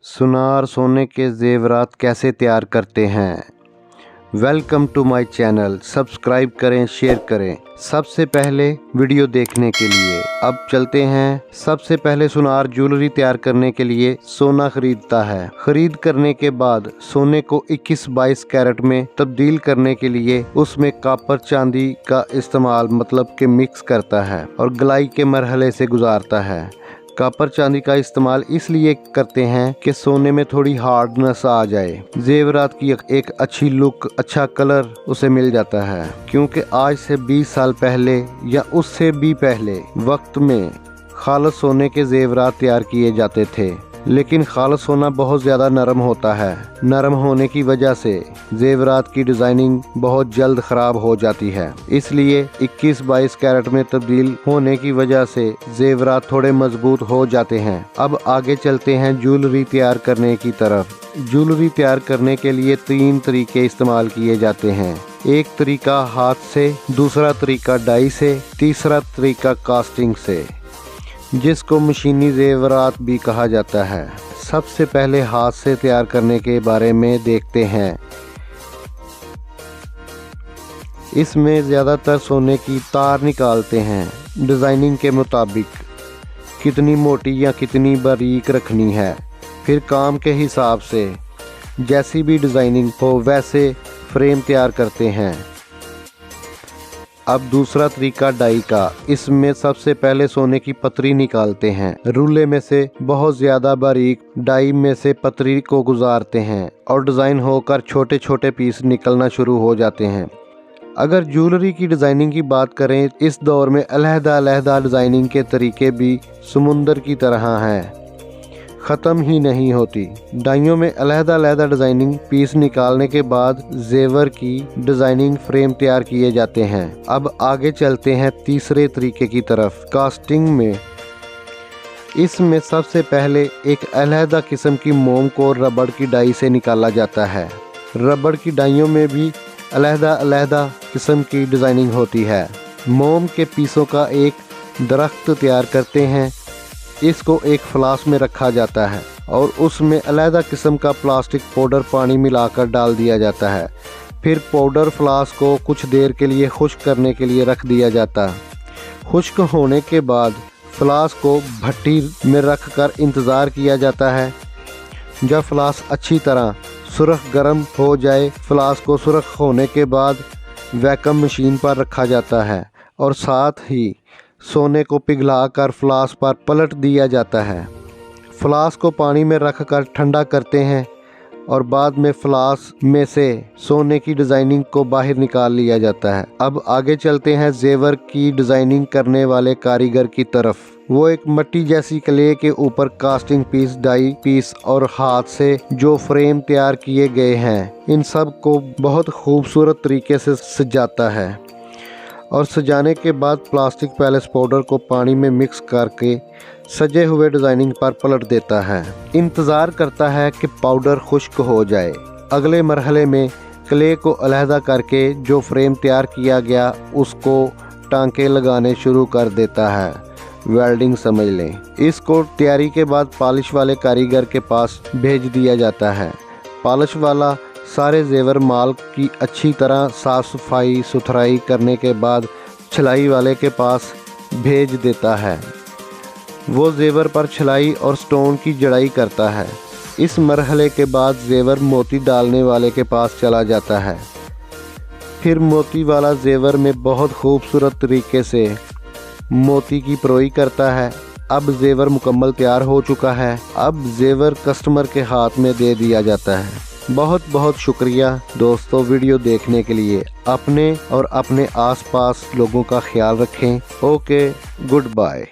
सुनार सोने के जेवरात कैसे तैयार करते हैं। Welcome to my channel, subscribe करें, शेयर करें। सबसे पहले वीडियो देखने के लिए अब चलते हैं। सबसे पहले सुनार ज्वेलरी तैयार करने के लिए सोना खरीदता है। खरीद करने के बाद सोने को 21-22 कैरेट में तब्दील करने के लिए उसमें कॉपर चांदी का इस्तेमाल मतलब के मिक्स करता है और गलाई के मरहले से गुजारता है। कॉपर चांदी का इस्तेमाल इसलिए करते हैं कि सोने में थोड़ी हार्डनेस आ जाए, जेवरात की एक अच्छी लुक, अच्छा कलर उसे मिल जाता है। क्योंकि आज से 20 साल पहले या उससे भी पहले वक्त में खालिस सोने के जेवरात तैयार किए जाते थे, लेकिन खालिस सोना बहुत ज़्यादा नरम होता है। नरम होने की वजह से जेवरात की डिज़ाइनिंग बहुत जल्द ख़राब हो जाती है, इसलिए 21-22 कैरेट में तब्दील होने की वजह से जेवरात थोड़े मजबूत हो जाते हैं। अब आगे चलते हैं ज्वेलरी तैयार करने की तरफ। ज्वेलरी तैयार करने के लिए 3 तरीके इस्तेमाल किए जाते हैं। एक तरीका हाथ से, दूसरा तरीका डाई से, तीसरा तरीका कास्टिंग से, जिसको मशीनी जेवरात भी कहा जाता है। सबसे पहले हाथ से तैयार करने के बारे में देखते हैं। इसमें ज़्यादातर सोने की तार निकालते हैं, डिज़ाइनिंग के मुताबिक कितनी मोटी या कितनी बारीक रखनी है। फिर काम के हिसाब से जैसी भी डिज़ाइनिंग हो वैसे फ्रेम तैयार करते हैं। अब दूसरा तरीका डाई का। इसमें सबसे पहले सोने की पतरी निकालते हैं, रूले में से बहुत ज़्यादा बारीक डाई में से पतरी को गुजारते हैं और डिज़ाइन होकर छोटे छोटे पीस निकलना शुरू हो जाते हैं। अगर ज्वेलरी की डिज़ाइनिंग की बात करें, इस दौर में अलहदा डिज़ाइनिंग के तरीके भी समुंदर की तरह हैं, ख़त्म ही नहीं होती। डाइयों में अलहदा डिज़ाइनिंग पीस निकालने के बाद जेवर की डिज़ाइनिंग फ्रेम तैयार किए जाते हैं। अब आगे चलते हैं तीसरे तरीके की तरफ, कास्टिंग में। इसमें सबसे पहले एक अलहदा किस्म की मोम को रबड़ की डाई से निकाला जाता है। रबड़ की डाइयों में भी अलहदा किस्म की डिज़ाइनिंग होती है। मोम के पीसों का एक दरख्त तैयार करते हैं। इसको एक फ्लास्क में रखा जाता है और उसमें अलहदा किस्म का प्लास्टिक पाउडर पानी मिलाकर डाल दिया जाता है। फिर पाउडर फ्लास्क को कुछ देर के लिए खुश्क करने के लिए रख दिया जाता है। खुश्क होने के बाद फ्लास्क को भट्टी में रख कर इंतज़ार किया जाता है। जब फ्लास्क अच्छी तरह सुर्ख गर्म हो जाए, फ्लास्क को सुर्ख होने के बाद वैक्यूम मशीन पर रखा जाता है और साथ ही सोने को पिघलाकर फ्लास्क पर पलट दिया जाता है। फ्लास्क को पानी में रखकर ठंडा करते हैं और बाद में फ्लास्क में से सोने की डिज़ाइनिंग को बाहर निकाल लिया जाता है। अब आगे चलते हैं जेवर की डिज़ाइनिंग करने वाले कारीगर की तरफ। वो एक मट्टी जैसी क्ले के ऊपर कास्टिंग पीस, डाई पीस और हाथ से जो फ्रेम तैयार किए गए हैं, इन सब को बहुत खूबसूरत तरीके से सजाता है और सजाने के बाद प्लास्टिक पैलेस पाउडर को पानी में मिक्स करके सजे हुए डिज़ाइनिंग पर पलट देता है। इंतज़ार करता है कि पाउडर खुश्क हो जाए। अगले मरहले में क्ले को अलहदा करके जो फ्रेम तैयार किया गया उसको टांके लगाने शुरू कर देता है। वेल्डिंग समझ लें। इसको तैयारी के बाद पॉलिश वाले कारीगर के पास भेज दिया जाता है। पॉलिश वाला सारे जेवर माल की अच्छी तरह साफ़ सफाई सुथराई करने के बाद छलाई वाले के पास भेज देता है। वो जेवर पर छलाई और स्टोन की जड़ाई करता है। इस मरहले के बाद जेवर मोती डालने वाले के पास चला जाता है। फिर मोती वाला जेवर में बहुत खूबसूरत तरीके से मोती की प्रोई करता है। अब जेवर मुकम्मल तैयार हो चुका है। अब जेवर कस्टमर के हाथ में दे दिया जाता है। बहुत बहुत शुक्रिया दोस्तों वीडियो देखने के लिए। अपने और अपने आसपास लोगों का ख्याल रखें। Okay, good bye.